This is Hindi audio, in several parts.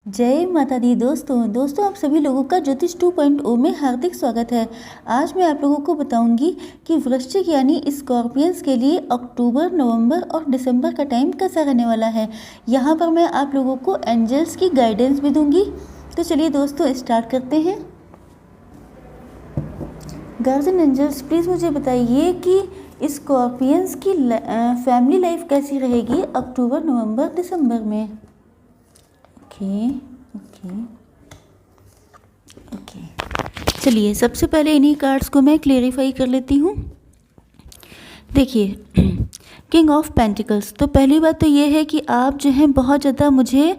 जय माता दी दोस्तों आप सभी लोगों का ज्योतिष 2.0 में हार्दिक स्वागत है। आज मैं आप लोगों को बताऊंगी कि वृश्चिक यानी स्कॉर्पियंस के लिए अक्टूबर, नवंबर और दिसंबर का टाइम कैसा रहने वाला है। यहाँ पर मैं आप लोगों को एंजल्स की गाइडेंस भी दूंगी। तो चलिए दोस्तों स्टार्ट करते हैं। गार्जियन एंजल्स प्लीज़ मुझे बताइए कि स्कॉर्पियंस की फैमिली लाइफ कैसी रहेगी अक्टूबर, नवंबर, दिसंबर में। ओके चलिए सबसे पहले इन्हीं कार्ड्स को मैं क्लेरिफाई कर लेती हूँ। देखिए किंग ऑफ पेंटिकल्स, तो पहली बात तो ये है कि आप जो हैं बहुत ज़्यादा मुझे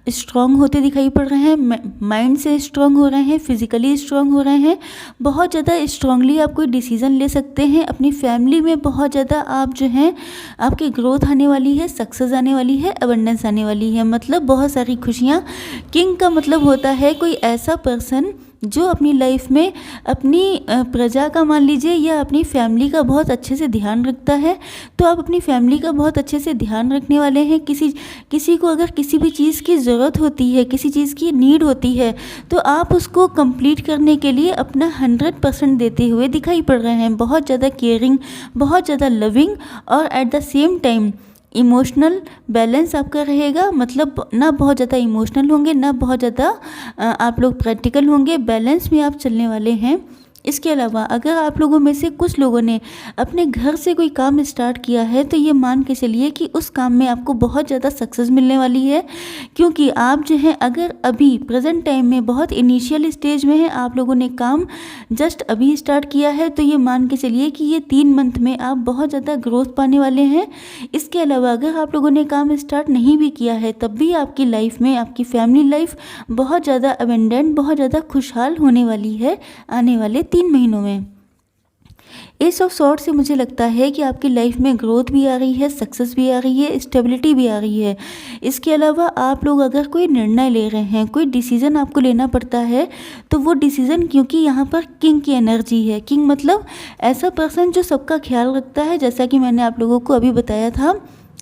स्ट्रांग होते दिखाई पड़ रहे हैं। माइंड से स्ट्रांग हो रहे हैं, फिजिकली स्ट्रांग हो रहे हैं। बहुत ज़्यादा स्ट्रांगली आप कोई डिसीज़न ले सकते हैं। अपनी फैमिली में बहुत ज़्यादा आप जो हैं आपकी ग्रोथ आने वाली है, सक्सेस आने वाली है, अबंडेंस आने वाली है, मतलब बहुत सारी खुशियाँ। किंग का मतलब होता है कोई ऐसा पर्सन जो अपनी लाइफ में अपनी प्रजा का मान लीजिए या अपनी फैमिली का बहुत अच्छे से ध्यान रखता है। तो आप अपनी फैमिली का बहुत अच्छे से ध्यान रखने वाले हैं। किसी को अगर किसी भी चीज़ की ज़रूरत होती है, किसी चीज़ की नीड होती है, तो आप उसको कंप्लीट करने के लिए अपना 100% देते हुए दिखाई पड़ रहे हैं। बहुत ज़्यादा केयरिंग, बहुत ज़्यादा लविंग और at the same time emotional balance आपका रहेगा। मतलब ना बहुत ज़्यादा इमोशनल होंगे, ना बहुत ज़्यादा आप लोग प्रैक्टिकल होंगे। बैलेंस में आप चलने वाले हैं। इसके अलावा अगर आप लोगों में से कुछ लोगों ने अपने घर से कोई काम स्टार्ट किया है, तो ये मान के चलिए कि उस काम में आपको बहुत ज़्यादा सक्सेस मिलने वाली है। क्योंकि आप जो हैं अगर अभी प्रेजेंट टाइम में बहुत इनिशियल स्टेज में है, आप लोगों ने काम जस्ट अभी स्टार्ट किया है, तो ये मान के चलिए कि ये 3 मंथ में आप बहुत ज़्यादा ग्रोथ पाने वाले हैं। इसके अलावा अगर आप लोगों ने काम स्टार्ट नहीं भी किया है, तब भी आपकी लाइफ में आपकी फैमिली लाइफ बहुत ज़्यादा अबेंडेंट, बहुत ज़्यादा खुशहाल होने वाली है आने वाले 3 महीनों में। एस ऑफ सॉर्ड से मुझे लगता है कि आपकी लाइफ में ग्रोथ भी आ रही है, सक्सेस भी आ रही है, स्टेबिलिटी भी आ रही है। इसके अलावा आप लोग अगर कोई निर्णय ले रहे हैं, कोई डिसीज़न आपको लेना पड़ता है, तो वो डिसीज़न, क्योंकि यहाँ पर किंग की एनर्जी है। किंग मतलब ऐसा पर्सन जो सबका ख्याल रखता है, जैसा कि मैंने आप लोगों को अभी बताया था।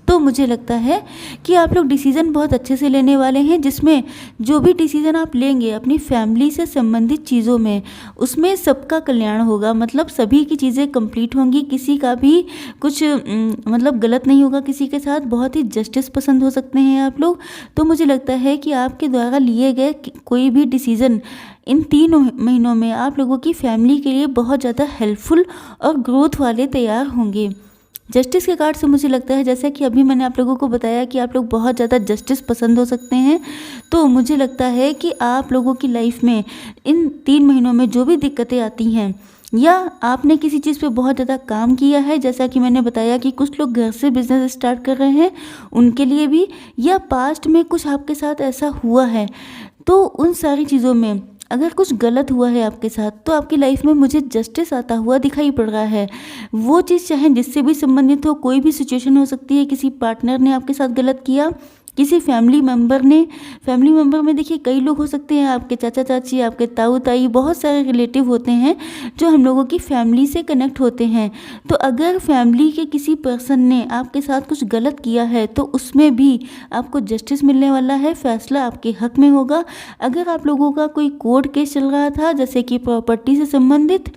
तो मुझे लगता है कि आप लोग डिसीज़न बहुत अच्छे से लेने वाले हैं, जिसमें जो भी डिसीज़न आप लेंगे अपनी फैमिली से संबंधित चीज़ों में, उसमें सबका कल्याण होगा। मतलब सभी की चीज़ें कंप्लीट होंगी, किसी का भी कुछ मतलब गलत नहीं होगा किसी के साथ। बहुत ही जस्टिस पसंद हो सकते हैं आप लोग। तो मुझे लगता है कि आपके द्वारा लिए गए कोई भी डिसीज़न इन 3 महीनों में आप लोगों की फैमिली के लिए बहुत ज़्यादा हेल्पफुल और ग्रोथ वाले तैयार होंगे। जस्टिस के कार्ड से मुझे लगता है, जैसा कि अभी मैंने आप लोगों को बताया कि आप लोग बहुत ज़्यादा जस्टिस पसंद हो सकते हैं। तो मुझे लगता है कि आप लोगों की लाइफ में इन 3 महीनों में जो भी दिक्कतें आती हैं, या आपने किसी चीज़ पे बहुत ज़्यादा काम किया है, जैसा कि मैंने बताया कि कुछ लोग घर से बिजनेस स्टार्ट कर रहे हैं, उनके लिए भी, या पास्ट में कुछ आपके साथ ऐसा हुआ है, तो उन सारी चीज़ों में अगर कुछ गलत हुआ है आपके साथ, तो आपकी लाइफ में मुझे जस्टिस आता हुआ दिखाई पड़ रहा है। वो चीज़ चाहे जिससे भी संबंधित हो, कोई भी सिचुएशन हो सकती है। किसी पार्टनर ने आपके साथ गलत किया, किसी फैमिली मेम्बर में देखिए कई लोग हो सकते हैं, आपके चाचा चाची, आपके ताऊ ताई, बहुत सारे रिलेटिव होते हैं जो हम लोगों की फैमिली से कनेक्ट होते हैं। तो अगर फैमिली के किसी पर्सन ने आपके साथ कुछ गलत किया है, तो उसमें भी आपको जस्टिस मिलने वाला है, फैसला आपके हक में होगा। अगर आप लोगों का कोई कोर्ट केस चल रहा था, जैसे कि प्रॉपर्टी से संबंधित,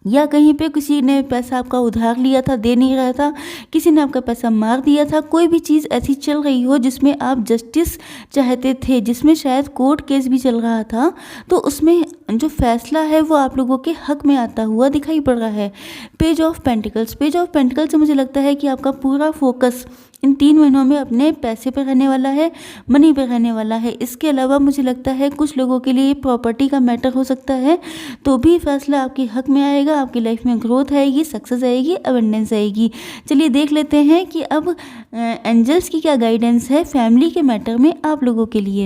या कहीं पे किसी ने पैसा आपका उधार लिया था, दे नहीं रहा था, किसी ने आपका पैसा मार दिया था, कोई भी चीज़ ऐसी चल रही हो जिसमें आप जस्टिस चाहते थे, जिसमें शायद कोर्ट केस भी चल रहा था, तो उसमें जो फैसला है वो आप लोगों के हक में आता हुआ दिखाई पड़ रहा है। पेज ऑफ पेंटिकल्स से मुझे लगता है कि आपका पूरा फोकस इन 3 महीनों में अपने पैसे पर रहने वाला है, मनी पर रहने वाला है। इसके अलावा मुझे लगता है कुछ लोगों के लिए प्रॉपर्टी का मैटर हो सकता है, तो भी फैसला आपके हक में आएगा। आपकी लाइफ में ग्रोथ आएगी, सक्सेस आएगी, अबंडेंस आएगी। चलिए देख लेते हैं कि अब एंजल्स की क्या गाइडेंस है फैमिली के मैटर में आप लोगों के लिए।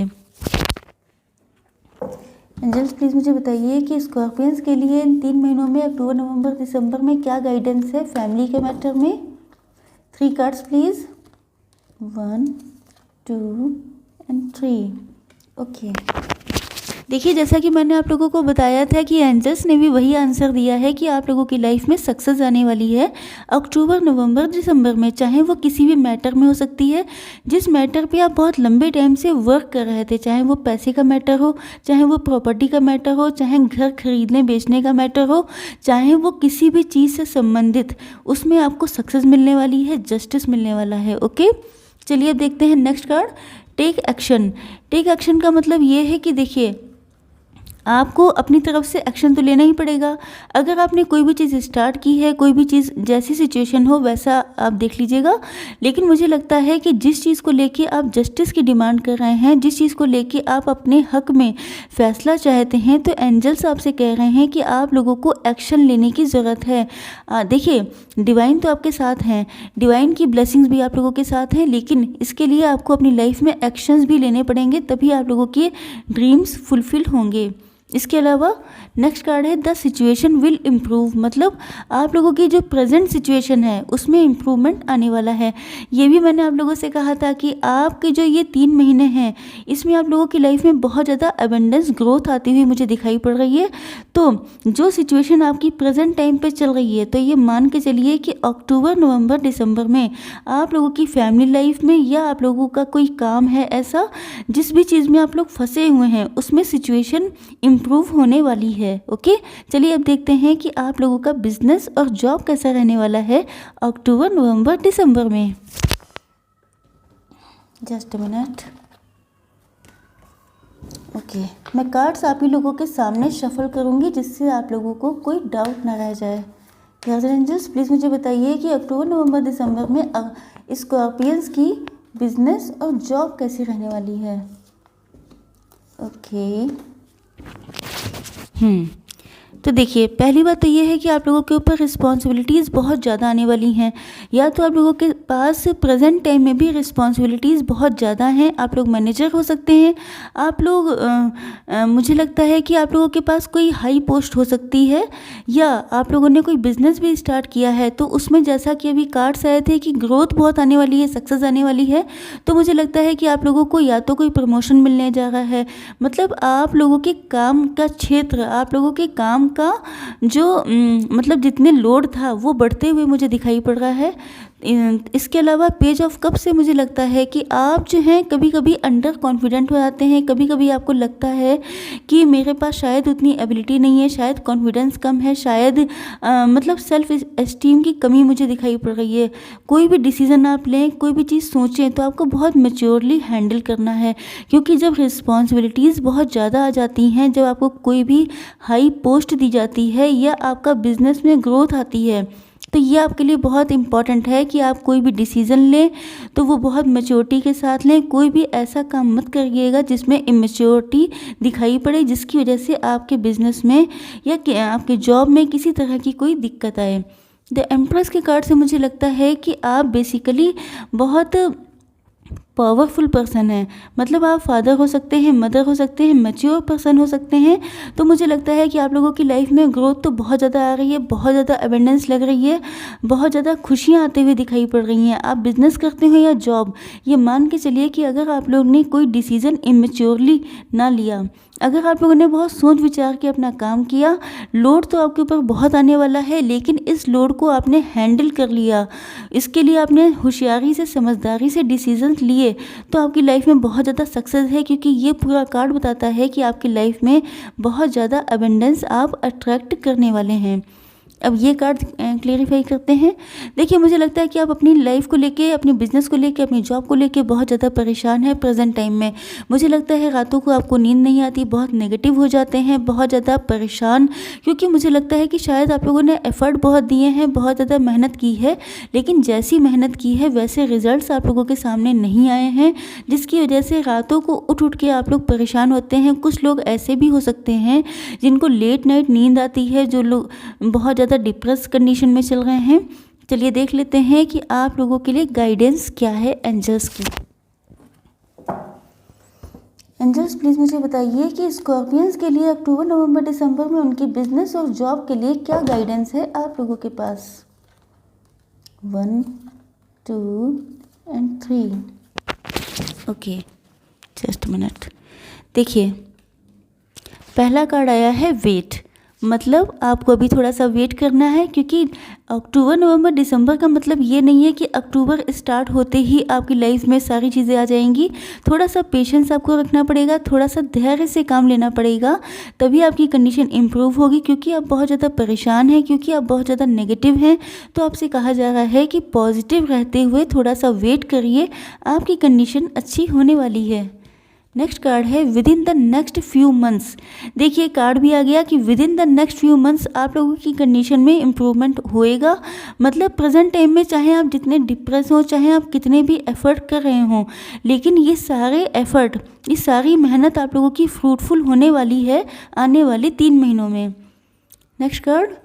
एंजल्स प्लीज़ मुझे बताइए कि स्कॉर्पियंस के लिए इन 3 महीनों में अक्टूबर, नवंबर, दिसंबर में क्या गाइडेंस है फैमिली के मैटर में। 3 कार्ड्स प्लीज़। 1, 2 and 3। ओके देखिए, जैसा कि मैंने आप लोगों को बताया था कि एंजल्स ने भी वही आंसर दिया है कि आप लोगों की लाइफ में सक्सेस आने वाली है अक्टूबर, नवंबर, दिसंबर में। चाहे वो किसी भी मैटर में हो सकती है, जिस मैटर पे आप बहुत लंबे टाइम से वर्क कर रहे थे, चाहे वो पैसे का मैटर हो, चाहे वो प्रॉपर्टी का मैटर हो, चाहे घर खरीदने बेचने का मैटर हो, चाहे वो किसी भी चीज़ से संबंधित, उसमें आपको सक्सेस मिलने वाली है, जस्टिस मिलने वाला है। ओके, चलिए अब देखते हैं next card, take action. Take action का मतलब ये है कि देखिए, आपको अपनी तरफ से एक्शन तो लेना ही पड़ेगा। अगर आपने कोई भी चीज़ स्टार्ट की है, कोई भी चीज़ जैसी सिचुएशन हो वैसा आप देख लीजिएगा, लेकिन मुझे लगता है कि जिस चीज़ को लेके आप जस्टिस की डिमांड कर रहे हैं, जिस चीज़ को लेके आप अपने हक में फैसला चाहते हैं, तो एंजल्स आपसे कह रहे हैं कि आप लोगों को एक्शन लेने की ज़रूरत है। देखिए, डिवाइन तो आपके साथ हैं, डिवाइन की ब्लेसिंग्स भी आप लोगों के साथ हैं, लेकिन इसके लिए आपको अपनी लाइफ में एक्शंस भी लेने पड़ेंगे, तभी आप लोगों के ड्रीम्स फुलफिल होंगे। इसके अलावा नेक्स्ट कार्ड है द सिचुएशन विल इम्प्रूव, मतलब आप लोगों की जो प्रेजेंट सिचुएशन है उसमें इम्प्रूवमेंट आने वाला है। ये भी मैंने आप लोगों से कहा था कि आपके जो ये 3 महीने हैं, इसमें आप लोगों की लाइफ में बहुत ज़्यादा अबेंडेंस ग्रोथ आती हुई मुझे दिखाई पड़ रही है। तो जो सिचुएशन आपकी प्रेजेंट टाइम पे चल रही है, तो ये मान के चलिए कि अक्टूबर, नवंबर, दिसंबर में आप लोगों की फैमिली लाइफ में या आप लोगों का कोई काम है ऐसा, जिस भी चीज़ में आप लोग फंसे हुए हैं, उसमें सिचुएशन इम्प्रूव होने वाली है। ओके, चलिए अब देखते हैं कि आप लोगों का बिजनेस और जॉब कैसा रहने वाला है अक्टूबर, नवंबर, दिसंबर में। Just a minute. ओके, मैं कार्ड्स आप ही लोगों के सामने शफल करूंगी, जिससे आप लोगों को कोई डाउट ना रह जाए। एंजल्स प्लीज़ मुझे बताइए कि अक्टूबर, नवंबर, दिसंबर में स्कॉर्पियंस की बिजनेस और जॉब कैसी रहने वाली है। ओके, तो देखिए, पहली बात तो ये है कि आप लोगों के ऊपर रिस्पॉन्सिबिलिटीज़ बहुत ज़्यादा आने वाली हैं। या तो आप लोगों के पास प्रेजेंट टाइम में भी रिस्पॉन्सिबिलिटीज़ बहुत ज़्यादा हैं। आप लोग मैनेजर हो सकते हैं, आप लोग मुझे लगता है कि आप लोगों के पास कोई हाई पोस्ट हो सकती है, या आप लोगों ने कोई बिज़नेस भी स्टार्ट किया है, तो उसमें जैसा कि अभी कार्ड्स आए थे कि ग्रोथ बहुत आने वाली है, सक्सेस आने वाली है, तो मुझे लगता है कि आप लोगों को या तो कोई प्रमोशन मिलने जा रहा है, मतलब आप लोगों के काम का क्षेत्र, आप लोगों के काम का जो मतलब जितने लोड था वो बढ़ते हुए मुझे दिखाई पड़ रहा है। इसके अलावा पेज ऑफ कप से मुझे लगता है कि आप जो हैं कभी कभी अंडर कॉन्फिडेंट हो जाते हैं, कभी कभी आपको लगता है कि मेरे पास शायद उतनी एबिलिटी नहीं है, शायद कॉन्फिडेंस कम है, शायद मतलब सेल्फ एस्टीम की कमी मुझे दिखाई पड़ रही है। कोई भी डिसीज़न आप लें, कोई भी चीज़ सोचें, तो आपको बहुत मैच्योरली हैंडल करना है, क्योंकि जब रिस्पॉन्सिबिलिटीज़ बहुत ज़्यादा आ जाती हैं, जब आपको कोई भी हाई पोस्ट दी जाती है या आपका बिजनेस में ग्रोथ आती है, तो ये आपके लिए बहुत इम्पॉर्टेंट है कि आप कोई भी डिसीज़न लें तो वो बहुत मैच्योरिटी के साथ लें। कोई भी ऐसा काम मत करिएगा जिसमें इमेच्योरिटी दिखाई पड़े, जिसकी वजह से आपके बिजनेस में या आपके जॉब में किसी तरह की कोई दिक्कत आए। द एम्प्रेस के कार्ड से मुझे लगता है कि आप बेसिकली बहुत पावरफुल पर्सन है, मतलब आप फादर हो सकते हैं, मदर हो सकते हैं, मैच्योर पर्सन हो सकते हैं। तो मुझे लगता है कि आप लोगों की लाइफ में ग्रोथ तो बहुत ज़्यादा आ रही है, बहुत ज़्यादा अबेंडेंस लग रही है, बहुत ज़्यादा खुशियाँ आते हुए दिखाई पड़ रही हैं। आप बिजनेस करते हो या जॉब, ये मान के चलिए कि अगर आप लोग ने कोई डिसीज़न इमेच्योरली ना लिया, अगर आप लोगों ने बहुत सोच विचार के अपना काम किया, लोड तो आपके ऊपर बहुत आने वाला है, लेकिन इस लोड को आपने हैंडल कर लिया, इसके लिए आपने होशियारी से, समझदारी से डिसीजंस लिए, तो आपकी लाइफ में बहुत ज़्यादा सक्सेस है। क्योंकि ये पूरा कार्ड बताता है कि आपकी लाइफ में बहुत ज़्यादा अबेंडेंस आप अट्रैक्ट करने वाले हैं। अब ये कार्ड क्लेरिफाई करते हैं। देखिए, मुझे लगता है कि आप अपनी लाइफ को लेके, अपने बिजनेस को लेके, अपनी जॉब को लेके बहुत ज़्यादा परेशान है प्रेजेंट टाइम में। मुझे लगता है रातों को आपको नींद नहीं आती, बहुत नेगेटिव हो जाते हैं, बहुत ज़्यादा परेशान, क्योंकि मुझे लगता है कि शायद आप लोगों ने एफर्ट बहुत दिए हैं, बहुत ज़्यादा मेहनत की है, लेकिन जैसी मेहनत की है वैसे रिजल्ट्स आप लोगों के सामने नहीं आए हैं, जिसकी वजह से रातों को उठ के आप लोग परेशान होते हैं। कुछ लोग ऐसे भी हो सकते हैं जिनको लेट नाइट नींद आती है, जो लोग बहुत ज़्यादा डिप्रेस कंडीशन में चल रहे हैं। चलिए देख लेते हैं कि आप लोगों के लिए गाइडेंस क्या है एंजल्स की। एंजल्स प्लीज़ मुझे बताइए कि स्कॉर्पियंस के लिए अक्टूबर, नवंबर, दिसंबर में उनकी बिजनेस और जॉब के लिए क्या गाइडेंस है आप लोगों के पास। 1 2 एंड 3। Okay, just minute. देखिए, पहला कार्ड आया है वेट, मतलब आपको अभी थोड़ा सा वेट करना है, क्योंकि अक्टूबर नवंबर दिसंबर का मतलब ये नहीं है कि अक्टूबर स्टार्ट होते ही आपकी लाइफ में सारी चीज़ें आ जाएंगी। थोड़ा सा पेशेंस आपको रखना पड़ेगा, थोड़ा सा धैर्य से काम लेना पड़ेगा, तभी आपकी कंडीशन इम्प्रूव होगी। क्योंकि आप बहुत ज़्यादा परेशान हैं, क्योंकि आप बहुत ज़्यादा नेगेटिव हैं, तो आपसे कहा जा रहा है कि पॉजिटिव रहते हुए थोड़ा सा वेट करिए, आपकी कंडीशन अच्छी होने वाली है। नेक्स्ट कार्ड है with in the next few months. देखिए कार्ड भी आ गया कि with in the next few months आप लोगों की कंडीशन में इम्प्रूवमेंट होएगा। मतलब प्रेजेंट टाइम में चाहे आप जितने डिप्रेस हो, चाहे आप कितने भी एफर्ट कर रहे हों, लेकिन ये सारे एफर्ट, ये सारी मेहनत आप लोगों की फ्रूटफुल होने वाली है आने वाले 3 महीनों में। Next card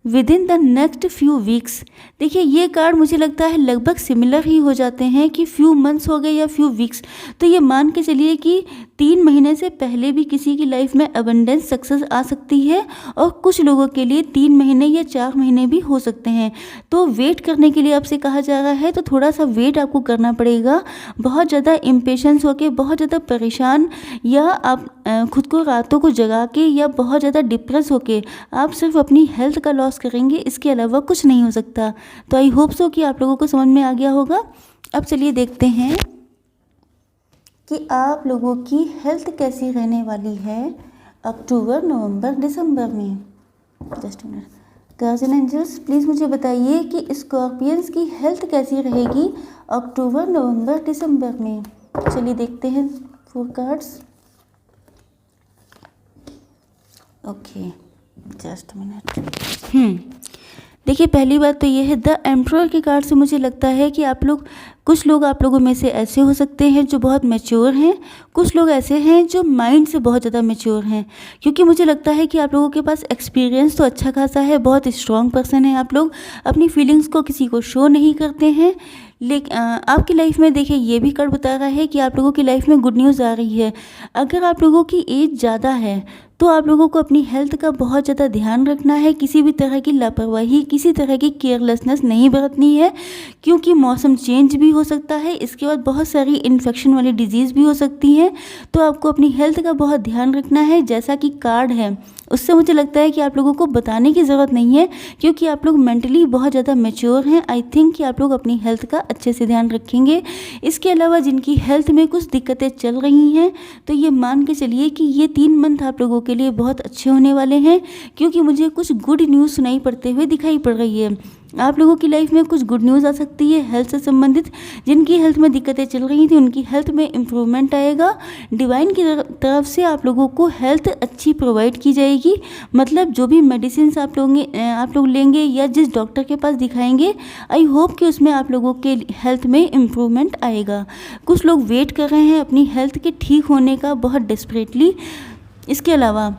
with in the next few weeks. देखिए ये कार्ड मुझे लगता है लगभग सिमिलर ही हो जाते हैं कि फ्यू मंथ्स हो गए या फ्यू वीक्स, तो ये मान के चलिए कि 3 महीने से पहले भी किसी की लाइफ में अबंडेंस सक्सेस आ सकती है, और कुछ लोगों के लिए 3 महीने या 4 महीने भी हो सकते हैं। तो वेट करने के लिए आपसे कहा जा रहा है, तो थोड़ा सा वेट आपको करना पड़ेगा। बहुत ज़्यादा इम्पेशेंस होके, बहुत ज़्यादा परेशान, या आप खुद को रातों को जगा के, या बहुत ज़्यादा डिप्रेस होके आप सिर्फ अपनी हेल्थ का लॉस करेंगे, इसके अलावा कुछ नहीं हो सकता। तो आई होप सो कि आप लोगों को समझ में आ गया होगा। अब चलिए देखते हैं कि आप लोगों की हेल्थ कैसी रहने वाली है अक्टूबर नवंबर दिसंबर में। Just minute, guardian angels please मुझे बताइए कि स्कॉर्पियंस की हेल्थ कैसी रहेगी अक्टूबर नवंबर दिसंबर में। चलिए देखते हैं 4 कार्ड्स। Okay just minute. देखिए पहली बात तो ये है, द एम्परर के कार्ड से मुझे लगता है कि कुछ लोग आप लोगों में से ऐसे हो सकते हैं जो बहुत मैच्योर हैं, कुछ लोग ऐसे हैं जो माइंड से बहुत ज़्यादा मैच्योर हैं। क्योंकि मुझे लगता है कि आप लोगों के पास एक्सपीरियंस तो अच्छा खासा है, बहुत स्ट्रॉन्ग पर्सन है आप लोग, अपनी फीलिंग्स को किसी को शो नहीं करते हैं। लेकिन आपकी लाइफ में देखिए ये भी कार्ड बता रहा है कि आप लोगों की लाइफ में गुड न्यूज़ आ रही है। अगर आप लोगों की एज ज़्यादा है तो आप लोगों को अपनी हेल्थ का बहुत ज़्यादा ध्यान रखना है, किसी भी तरह की लापरवाही, किसी तरह की केयरलेसनेस नहीं बरतनी है, क्योंकि मौसम चेंज भी हो सकता है। इसके बाद बहुत सारी इन्फेक्शन वाली डिजीज़ भी हो सकती हैं, तो आपको अपनी हेल्थ का बहुत ध्यान रखना है। जैसा कि कार्ड है उससे मुझे लगता है कि आप लोगों को बताने की ज़रूरत नहीं है, क्योंकि आप लोग मेंटली बहुत ज़्यादा मैच्योर हैं। आई थिंक कि आप लोग अपनी हेल्थ का अच्छे से ध्यान रखेंगे। इसके अलावा जिनकी हेल्थ में कुछ दिक्कतें चल रही हैं, तो ये मान के चलिए कि ये 3 मंथ आप लोगों के लिए बहुत अच्छे होने वाले हैं, क्योंकि मुझे कुछ गुड न्यूज़ सुनाई पड़ते हुए दिखाई पड़ रही है। आप लोगों की लाइफ में कुछ गुड न्यूज़ आ सकती है हेल्थ से संबंधित। जिनकी हेल्थ में दिक्कतें चल रही थी उनकी हेल्थ में इम्प्रूवमेंट आएगा। डिवाइन की तरफ से आप लोगों को हेल्थ अच्छी प्रोवाइड की जाएगी। मतलब जो भी मेडिसिन आप लोग लेंगे या जिस डॉक्टर के पास दिखाएंगे, आई होप कि उसमें आप लोगों के हेल्थ में इम्प्रूवमेंट आएगा। कुछ लोग वेट कर रहे हैं अपनी हेल्थ के ठीक होने का बहुत डेस्परेटली। इसके अलावा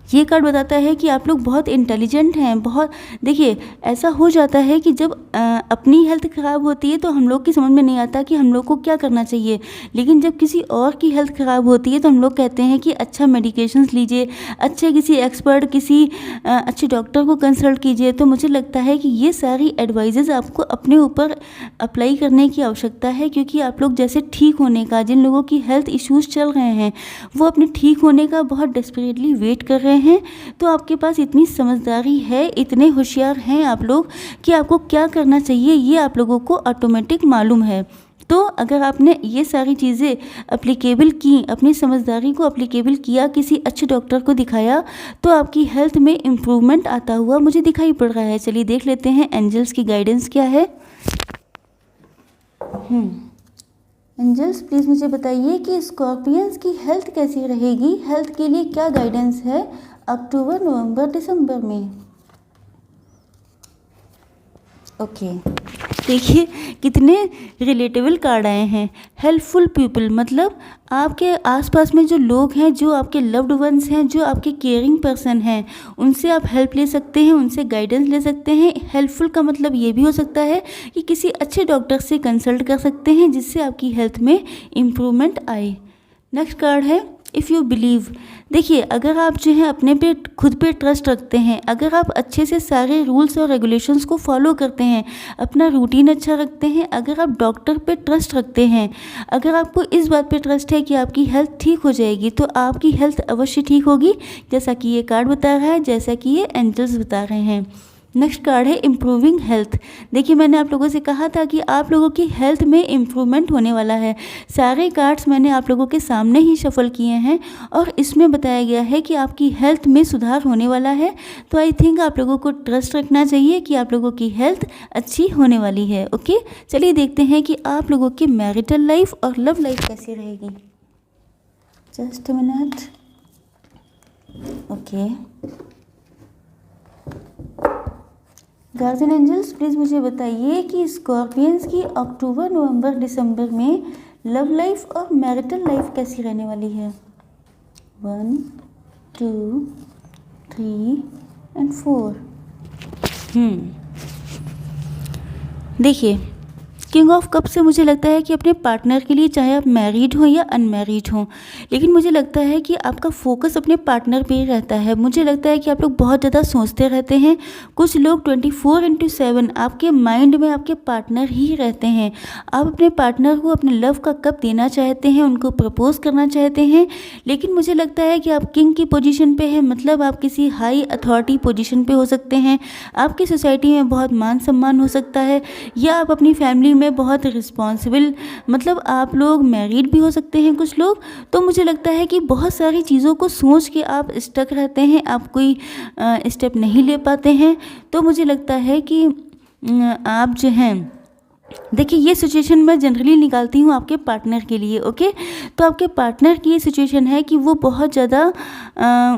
ये कार्ड बताता है कि आप लोग बहुत इंटेलिजेंट हैं। बहुत देखिए ऐसा हो जाता है कि जब अपनी हेल्थ ख़राब होती है तो हम लोग की समझ में नहीं आता कि हम लोग को क्या करना चाहिए, लेकिन जब किसी और की हेल्थ ख़राब होती है तो हम लोग कहते हैं कि अच्छा मेडिकेशंस लीजिए, अच्छे किसी एक्सपर्ट, किसी अच्छे डॉक्टर को कंसल्ट कीजिए। तो मुझे लगता है कि ये सारी एडवाइजेज़ आपको अपने ऊपर अप्लाई करने की आवश्यकता है, क्योंकि आप लोग जैसे ठीक होने का, जिन लोगों की हेल्थ इश्यूज़ चल रहे हैं वो अपने ठीक होने का बहुत डेस्परेटली वेट कर रहे हैं। तो आपके पास इतनी समझदारी है, इतने होशियार हैं आप लोग कि आपको क्या करना चाहिए ये आप लोगों को ऑटोमेटिक मालूम है। तो अगर आपने ये सारी चीज़ें अप्लीकेबल की, अपनी समझदारी को अप्लीकेबल किया, किसी अच्छे डॉक्टर को दिखाया, तो आपकी हेल्थ में इम्प्रूवमेंट आता हुआ मुझे दिखाई पड़ रहा है। चलिए देख लेते हैं एंजल्स की गाइडेंस क्या है। एंजल्स प्लीज़ मुझे बताइए कि स्कॉर्पियंस की हेल्थ कैसी रहेगी, हेल्थ के लिए क्या गाइडेंस है अक्टूबर नवंबर दिसंबर में। ओके देखिए कितने रिलेटेबल कार्ड आए हैं। हेल्पफुल पीपल, मतलब आपके आसपास में जो लोग हैं, जो आपके लव्ड वंस हैं, जो आपके केयरिंग पर्सन हैं, उनसे आप हेल्प ले सकते हैं, उनसे गाइडेंस ले सकते हैं। हेल्पफुल का मतलब ये भी हो सकता है कि किसी अच्छे डॉक्टर से कंसल्ट कर सकते हैं जिससे आपकी हेल्थ में इम्प्रूवमेंट आए। नेक्स्ट कार्ड है इफ़ यू बिलीव, देखिए अगर आप जो है अपने पे खुद पे ट्रस्ट रखते हैं, अगर आप अच्छे से सारे रूल्स और रेगुलेशंस को फॉलो करते हैं, अपना रूटीन अच्छा रखते हैं, अगर आप डॉक्टर पे ट्रस्ट रखते हैं, अगर आपको इस बात पे ट्रस्ट है कि आपकी हेल्थ ठीक हो जाएगी, तो आपकी हेल्थ अवश्य ठीक होगी, जैसा कि ये कार्ड बता रहा है, जैसा कि ये एंजल्स बता रहे हैं। नेक्स्ट कार्ड है इम्प्रूविंग हेल्थ। देखिए मैंने आप लोगों से कहा था कि आप लोगों की हेल्थ में इम्प्रूवमेंट होने वाला है। सारे कार्ड्स मैंने आप लोगों के सामने ही शफल किए हैं और इसमें बताया गया है कि आपकी हेल्थ में सुधार होने वाला है। तो आई थिंक आप लोगों को ट्रस्ट रखना चाहिए कि आप लोगों की हेल्थ अच्छी होने वाली है। ओके, चलिए देखते हैं कि आप लोगों की मैरिटल लाइफ और लव लाइफ कैसी रहेगी। Just a minute. Okay, guardian angels please मुझे बताइए कि स्कॉर्पियंस की अक्टूबर, नवंबर, दिसंबर में लव लाइफ और मैरिटल लाइफ कैसी रहने वाली है। 1 2 3 एंड 4। देखिए किंग ऑफ कप से मुझे लगता है कि अपने पार्टनर के लिए, चाहे आप मैरिड हों या अनमैरिड हों, लेकिन मुझे लगता है कि आपका फोकस अपने पार्टनर पे ही रहता है। मुझे लगता है कि आप लोग बहुत ज़्यादा सोचते रहते हैं। कुछ लोग 24/7 आपके माइंड में आपके पार्टनर ही रहते हैं। आप अपने पार्टनर को अपने लव का कप देना चाहते हैं, उनको प्रपोज करना चाहते हैं, लेकिन मुझे लगता है कि आप किंग की पोजीशन पे हैं, मतलब आप किसी हाई अथॉरिटी पोजीशन पे हो सकते हैं, आपकी सोसाइटी में बहुत मान सम्मान हो सकता है, या आप अपनी फैमिली में बहुत रिस्पॉन्सिबल, मतलब आप लोग मैरिड भी हो सकते हैं कुछ लोग। तो मुझे लगता है कि बहुत सारी चीज़ों को सोच के आप स्टक रहते हैं, आप कोई स्टेप नहीं ले पाते हैं। तो मुझे लगता है कि आप जो हैं, देखिए ये सिचुएशन मैं जनरली निकालती हूँ आपके पार्टनर के लिए। ओके, तो आपके पार्टनर की ये सिचुएशन है कि वो बहुत ज़्यादा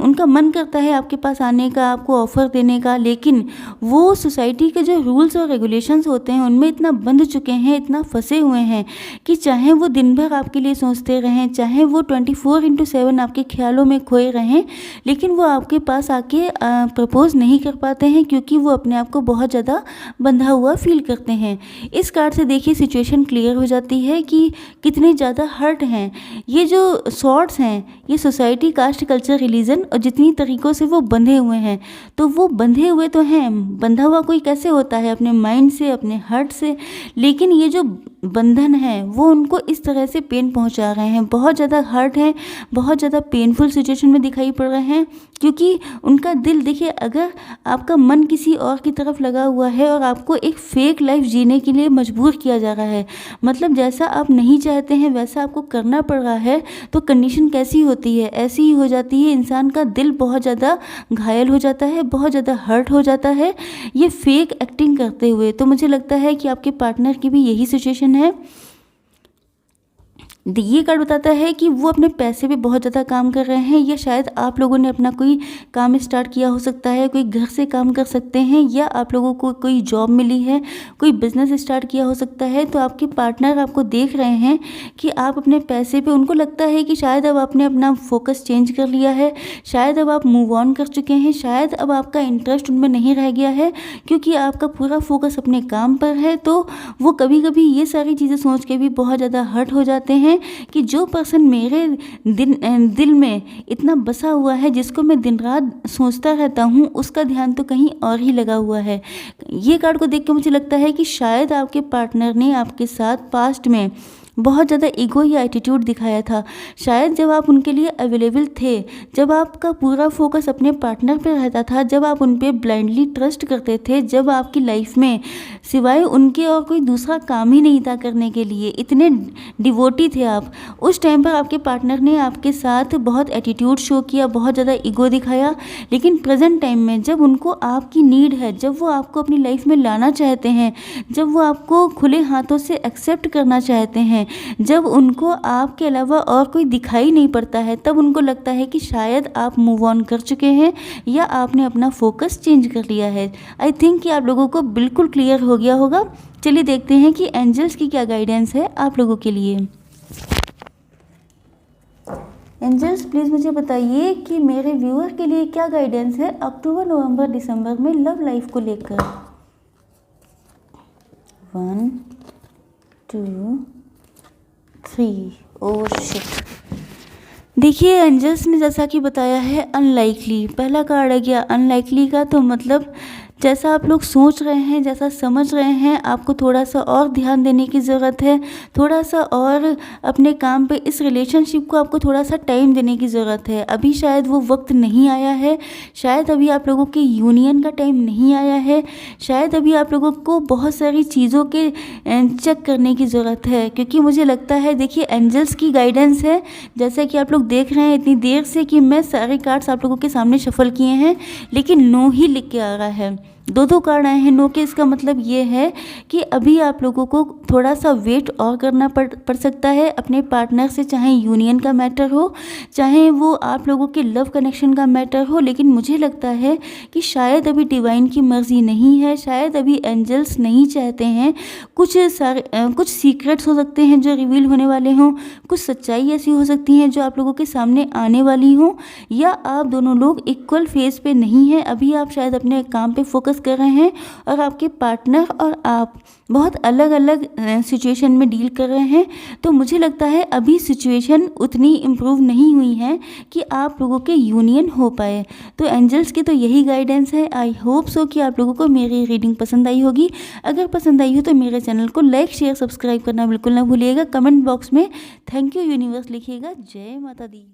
उनका मन करता है आपके पास आने का, आपको ऑफ़र देने का, लेकिन वो सोसाइटी के जो रूल्स और रेगुलेशंस होते हैं उनमें इतना बंध चुके हैं, इतना फंसे हुए हैं कि चाहे वो दिन भर आपके लिए सोचते रहें, चाहे वो 24/7 आपके ख्यालों में खोए रहें, लेकिन वो आपके पास आके प्रपोज नहीं कर पाते हैं, क्योंकि वो अपने आप को बहुत ज़्यादा बंधा हुआ फील करते हैं। इस कार्ड से देखिए सिचुएशन क्लियर हो जाती है कि कितने ज़्यादा हर्ट हैं। ये जो शॉर्ट्स हैं, ये सोसाइटी, कास्ट, कल्चर, रिलीजन और जितनी तरीक़ों से वो बंधे हुए हैं, तो वो बंधे हुए तो हैं, बंधा हुआ कोई कैसे होता है, अपने माइंड से, अपने हर्ट से, लेकिन ये जो बंधन है वो उनको इस तरह से पेन पहुंचा रहे हैं, बहुत ज़्यादा हर्ट हैं, बहुत ज़्यादा पेनफुल सिचुएशन में दिखाई पड़ रहे हैं, क्योंकि उनका दिल, देखिए अगर आपका मन किसी और की तरफ लगा हुआ है और आपको एक फेक लाइफ जीने के लिए मजबूर किया जा रहा है, मतलब जैसा आप नहीं चाहते हैं वैसा आपको करना पड़ रहा है, तो कंडीशन कैसी होती है, ऐसी ही हो जाती है। इंसान का दिल बहुत ज़्यादा घायल हो जाता है, बहुत ज़्यादा हर्ट हो जाता है ये फेक एक्टिंग करते हुए। तो मुझे लगता है कि आपके पार्टनर की भी यही सिचुएशन है। ये कार्ड बताता है कि वो अपने पैसे पे बहुत ज़्यादा काम कर रहे हैं, या शायद आप लोगों ने अपना कोई काम स्टार्ट किया हो सकता है, कोई घर से काम कर सकते हैं, या आप लोगों को कोई जॉब मिली है, कोई बिजनेस स्टार्ट किया हो सकता है। तो आपके पार्टनर आपको देख रहे हैं कि आप अपने पैसे पे, उनको लगता है कि शायद अब आपने अपना फोकस चेंज कर लिया है, शायद अब आप मूव ऑन कर चुके हैं, शायद अब आपका इंटरेस्ट उनमें नहीं रह गया है, क्योंकि आपका पूरा फोकस अपने काम पर है। तो वो कभी कभी ये सारी चीज़ें सोच के भी बहुत ज़्यादा हर्ट हो जाते हैं कि जो पर्सन मेरे दिल में इतना बसा हुआ है, जिसको मैं दिन रात सोचता रहता हूँ, उसका ध्यान तो कहीं और ही लगा हुआ है। ये कार्ड को देख के मुझे लगता है कि शायद आपके पार्टनर ने आपके साथ पास्ट में बहुत ज़्यादा ईगो या एटीट्यूड दिखाया था। शायद जब आप उनके लिए अवेलेबल थे, जब आपका पूरा फोकस अपने पार्टनर पर रहता था, जब आप उन पर ब्लाइंडली ट्रस्ट करते थे, जब आपकी लाइफ में सिवाय उनके और कोई दूसरा काम ही नहीं था करने के लिए, इतने डिवोटी थे आप, उस टाइम पर आपके पार्टनर ने आपके साथ बहुत एटीट्यूड शो किया, बहुत ज़्यादा ईगो दिखाया। लेकिन प्रेजेंट टाइम में जब उनको आपकी नीड है, जब वो आपको अपनी लाइफ में लाना चाहते हैं, जब वो आपको खुले हाथों से एक्सेप्ट करना चाहते हैं, जब उनको आपके अलावा और कोई दिखाई नहीं पड़ता है, तब उनको लगता है कि शायद आप मूव ऑन कर चुके हैं या आपने अपना फोकस चेंज कर लिया है। आई थिंक कि आप लोगों को बिल्कुल क्लियर हो गया होगा। चलिए देखते हैं कि एंजल्स की क्या गाइडेंस है आप लोगों के लिए। एंजल्स प्लीज़ मुझे बताइए कि मेरे व्यूअर के लिए क्या गाइडेंस है अक्टूबर, नवंबर, दिसंबर में लव लाइफ को लेकर। 1 2 3। Oh shit. देखिए एंजल्स ने जैसा कि बताया है अनलाइकली, पहला कार्ड है गया अनलाइकली का, तो मतलब जैसा आप लोग सोच रहे हैं, जैसा समझ रहे हैं, आपको थोड़ा-सा और ध्यान देने की ज़रूरत है, थोड़ा-सा और अपने काम पे, इस रिलेशनशिप को आपको थोड़ा-सा टाइम देने की ज़रूरत है। अभी शायद वो वक़्त नहीं आया है, शायद अभी आप लोगों के यूनियन का टाइम नहीं आया है, शायद अभी आप लोगों को बहुत सारी चीज़ों के चेक करने की ज़रूरत है, क्योंकि मुझे लगता है देखिए एंजल्स की गाइडेंस है, जैसा कि आप लोग देख रहे हैं इतनी देर से कि मैं सारे कार्ड्स आप लोगों के सामने शफ़ल किए हैं, लेकिन नो ही लिख के आ रहा है। दो कार्ड आए हैं नो के, इसका मतलब ये है कि अभी आप लोगों को थोड़ा सा वेट और करना पड़ सकता है अपने पार्टनर से, चाहे यूनियन का मैटर हो, चाहे वो आप लोगों के लव कनेक्शन का मैटर हो। लेकिन मुझे लगता है कि शायद अभी डिवाइन की मर्ज़ी नहीं है, शायद अभी एंजल्स नहीं चाहते हैं, कुछ सीक्रेट्स हो सकते हैं जो रिवील होने वाले हों, कुछ सच्चाई ऐसी हो सकती हैं जो आप लोगों के सामने आने वाली हों, या आप दोनों लोग इक्वल फेज पे नहीं हैं। अभी आप शायद अपने काम पे फोकस कर रहे हैं और आपके पार्टनर और आप बहुत अलग अलग सिचुएशन में डील कर रहे हैं। तो मुझे लगता है अभी सिचुएशन उतनी इम्प्रूव नहीं हुई है कि आप लोगों के यूनियन हो पाए। तो एंजल्स की तो यही गाइडेंस है। आई होप सो कि आप लोगों को मेरी रीडिंग पसंद आई होगी। अगर पसंद आई हो तो मेरे चैनल को लाइक शेयर सब्सक्राइब करना बिल्कुल ना भूलिएगा। कमेंट बॉक्स में थैंक यू यूनिवर्स लिखिएगा। जय माता दी।